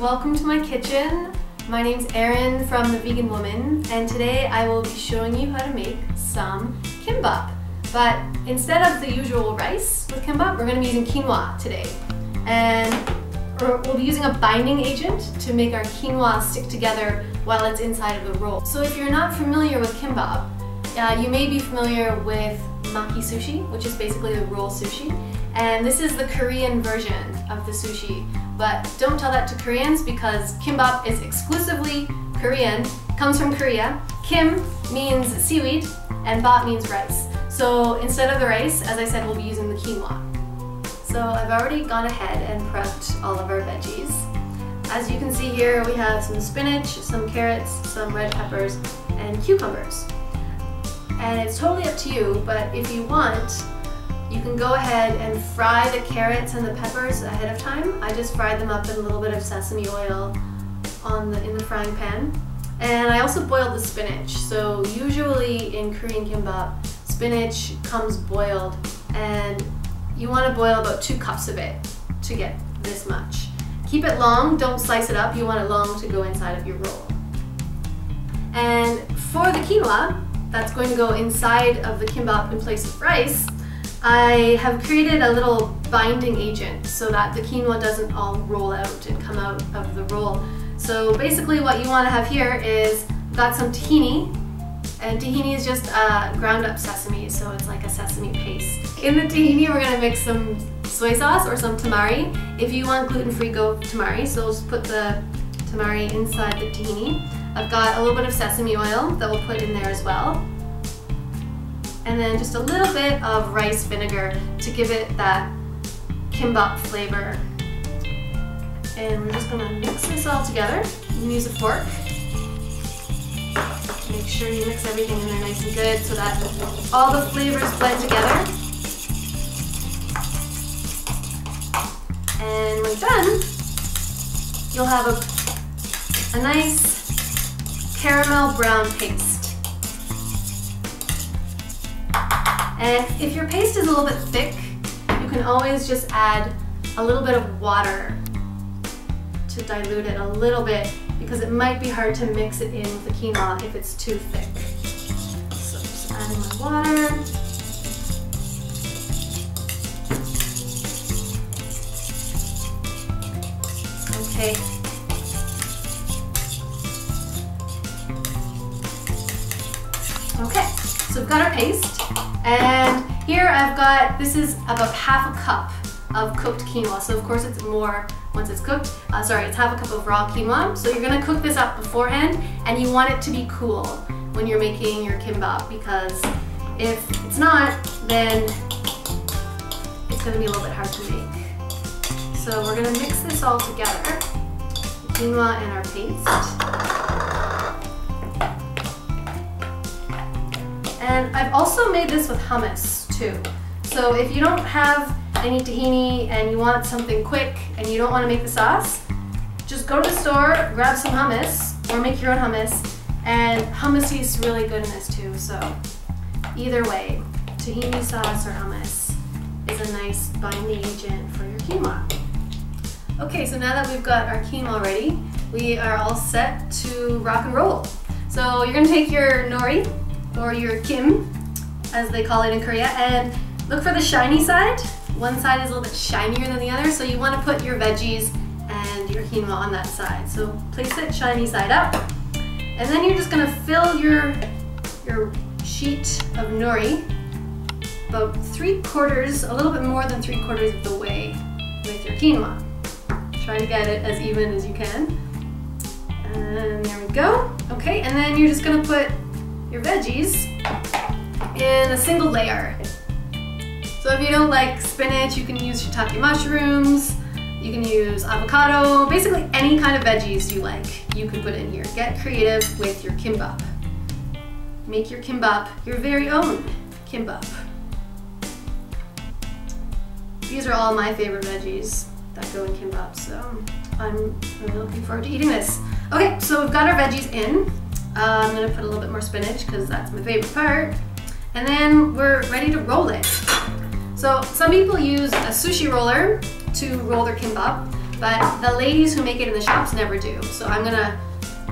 welcome to my kitchen. My name's Erin from The Vegan Woman, and today I will be showing you how to make some kimbap. But instead of the usual rice with kimbap, we're going to be using quinoa today. And we'll be using a binding agent to make our quinoa stick together while it's inside of the roll. So if you're not familiar with kimbap, you may be familiar with maki sushi, which is basically the roll sushi. And this is the Korean version of the sushi. But don't tell that to Koreans because kimbap is exclusively Korean, comes from Korea. Kim means seaweed and bap means rice. So instead of the rice, as I said, we'll be using the quinoa. So I've already gone ahead and prepped all of our veggies. As you can see here, we have some spinach, some carrots, some red peppers, and cucumbers. And it's totally up to you, but if you want, you can go ahead and fry the carrots and the peppers ahead of time. I just fried them up in a little bit of sesame oil in the frying pan. And I also boiled the spinach. So usually in Korean kimbap, spinach comes boiled, and you want to boil about 2 cups of it to get this much. Keep it long, don't slice it up, you want it long to go inside of your roll. And for the quinoa, that's going to go inside of the kimbap in place of rice, I have created a little binding agent so that the quinoa doesn't all roll out and come out of the roll. So basically what you want to have here is, I've got some tahini, and tahini is just ground up sesame, so it's like a sesame paste. In the tahini we're going to mix some soy sauce or some tamari. If you want gluten-free, go tamari, so just put the tamari inside the tahini. I've got a little bit of sesame oil that we'll put in there as well. And then just a little bit of rice vinegar to give it that kimbap flavor. And we're just gonna mix this all together. You can use a fork. Make sure you mix everything in there nice and good so that all the flavors blend together. And when done, you'll have a nice caramel brown paste. And if your paste is a little bit thick, you can always just add a little bit of water to dilute it a little bit, because it might be hard to mix it in with the quinoa if it's too thick. So just adding my water. Okay. Okay, so we've got our paste. And here I've got, this is about ½ a cup of cooked quinoa. So of course it's more once it's cooked. Sorry, it's ½ a cup of raw quinoa. So you're gonna cook this up beforehand, and you want it to be cool when you're making your kimbap, because if it's not, then it's gonna be a little bit hard to make. So we're gonna mix this all together, the quinoa and our paste. And I've also made this with hummus too. So if you don't have any tahini and you want something quick and you don't want to make the sauce, just go to the store, grab some hummus, or make your own hummus. And hummus tastes really good in this too, so either way, tahini sauce or hummus is a nice binding agent for your quinoa. Okay, so now that we've got our quinoa ready, we are all set to rock and roll. So you're going to take your nori, or your kim, as they call it in Korea, and look for the shiny side. One side is a little bit shinier than the other, so you want to put your veggies and your quinoa on that side. So place it shiny side up, and then you're just going to fill your sheet of nori about 3/4, a little bit more than 3/4 of the way with your quinoa. Try to get it as even as you can. And there we go. Okay, and then you're just going to put your veggies in a single layer. So if you don't like spinach, you can use shiitake mushrooms, you can use avocado, basically any kind of veggies you like, you can put in here. Get creative with your kimbap. Make your kimbap your very own kimbap. These are all my favorite veggies that go in kimbap, so I'm really looking forward to eating this. Okay, so we've got our veggies in. I'm going to put a little bit more spinach because that's my favorite part. And then we're ready to roll it. So some people use a sushi roller to roll their kimbap. but the ladies who make it in the shops never do. So I'm gonna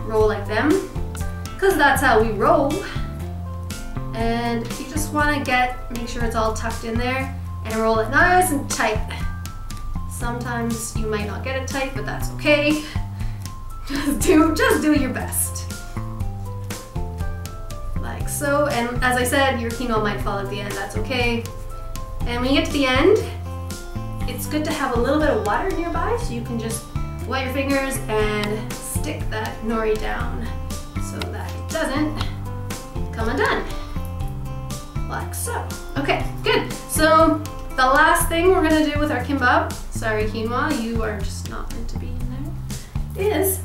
roll like them, because that's how we roll. And you just wanna make sure it's all tucked in there and roll it nice and tight. Sometimes you might not get it tight, but that's okay. Just do your best. Like so, and as I said, your quinoa might fall at the end, that's okay. And when you get to the end, it's good to have a little bit of water nearby so you can just wet your fingers and stick that nori down so that it doesn't come undone. Like so. Okay, good. So the last thing we're gonna do with our kimbap, sorry quinoa, you are just not meant to be in there, is,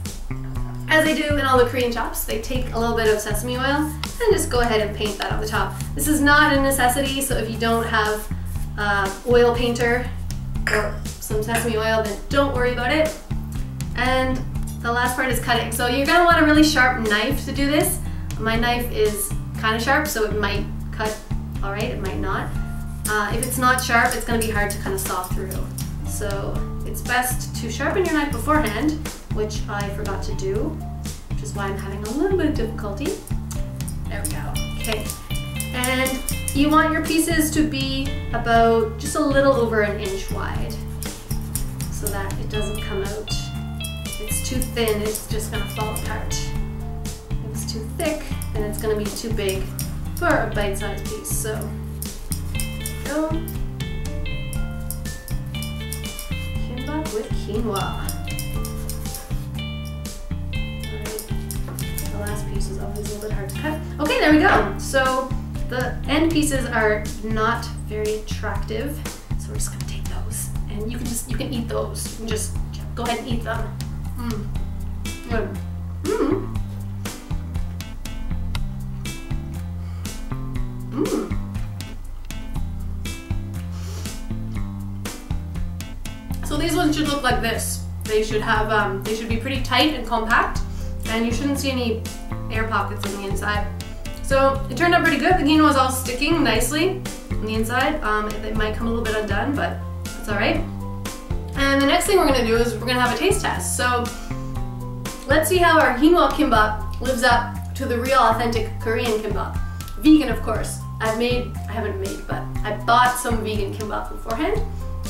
as they do in all the Korean shops, they take a little bit of sesame oil and just go ahead and paint that on the top. This is not a necessity, so if you don't have oil painter or some sesame oil, then don't worry about it. And the last part is cutting. So you're gonna want a really sharp knife to do this. My knife is kind of sharp, so it might cut all right, it might not. If it's not sharp, it's gonna be hard to kind of saw through. So it's best to sharpen your knife beforehand, which I forgot to do, which is why I'm having a little bit of difficulty. There we go, okay. And you want your pieces to be about just a little over 1 inch wide so that it doesn't come out. If it's too thin, it's just gonna fall apart. If it's too thick, then it's gonna be too big for a bite-sized piece. So, go. Kimbap with quinoa. The last piece is always a little bit hard to cut. Okay, there we go. So the end pieces are not very attractive, so we're just gonna take those, and you can eat those. You can just go ahead and eat them. Good. So these ones should look like this. They should have, they should be pretty tight and compact, and you shouldn't see any air pockets on the inside. So it turned out pretty good. The quinoa is all sticking nicely on the inside. It might come a little bit undone, but it's all right. And the next thing we're gonna do is we're gonna have a taste test. So let's see how our quinoa kimbap lives up to the real authentic Korean kimbap. Vegan, of course. I haven't made, but I bought some vegan kimbap beforehand,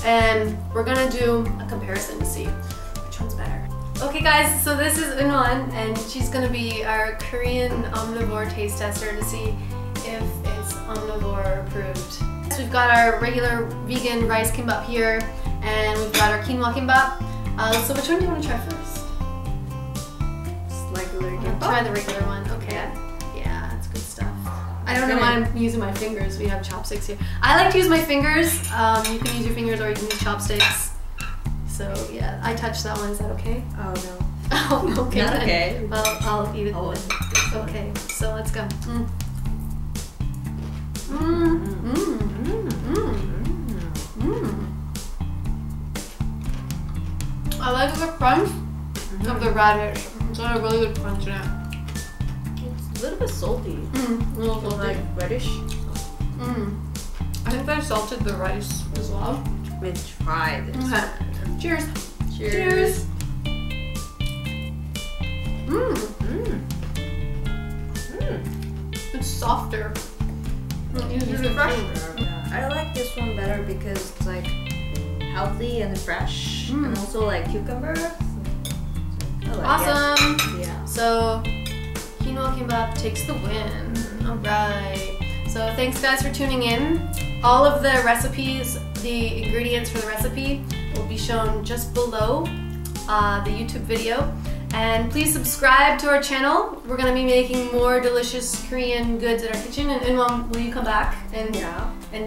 and we're gonna do a comparison to see which one's better. Okay guys, so this is Unwon, and she's gonna be our Korean omnivore taste tester to see if it's omnivore approved. So we've got our regular vegan rice kimbap here, and we've got our quinoa kimbap. So which one do you want to try first? Just regular kimbap? Try the regular one, okay. Yeah, that's good stuff. I don't know why I'm using my fingers. We have chopsticks here. I like to use my fingers. You can use your fingers or you can use chopsticks. So yeah, I touched that one. Is that okay? Oh no. Oh, okay. Not okay. Well, I'll eat it. Oh, okay, so let's go. I like the crunch of the radish. It's got a really good crunch in it. It's a little bit salty. A little salty. Like reddish. I think I salted the rice as well. Let's try this. Okay. Cheers. Cheers. It's softer. It's fresh. Yeah. I like this one better because it's like healthy and fresh, and also like cucumber. I like Awesome. it. Yeah. So quinoa kimbap takes the win. All right. So thanks guys for tuning in. All of the recipes, the ingredients for the recipe will be shown just below the YouTube video. And please subscribe to our channel. We're going to be making more delicious Korean goods in our kitchen. And Mom, will you come back and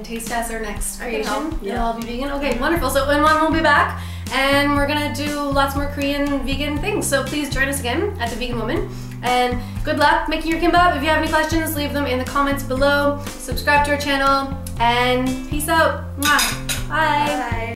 taste test our next creation? Yeah. It'll all be vegan? Okay, wonderful. So Mom will be back. And we're going to do lots more Korean vegan things. So please join us again at The Vegan Woman. And good luck making your kimbap. If you have any questions, leave them in the comments below. Subscribe to our channel. And peace out. Mwah. Bye. Bye.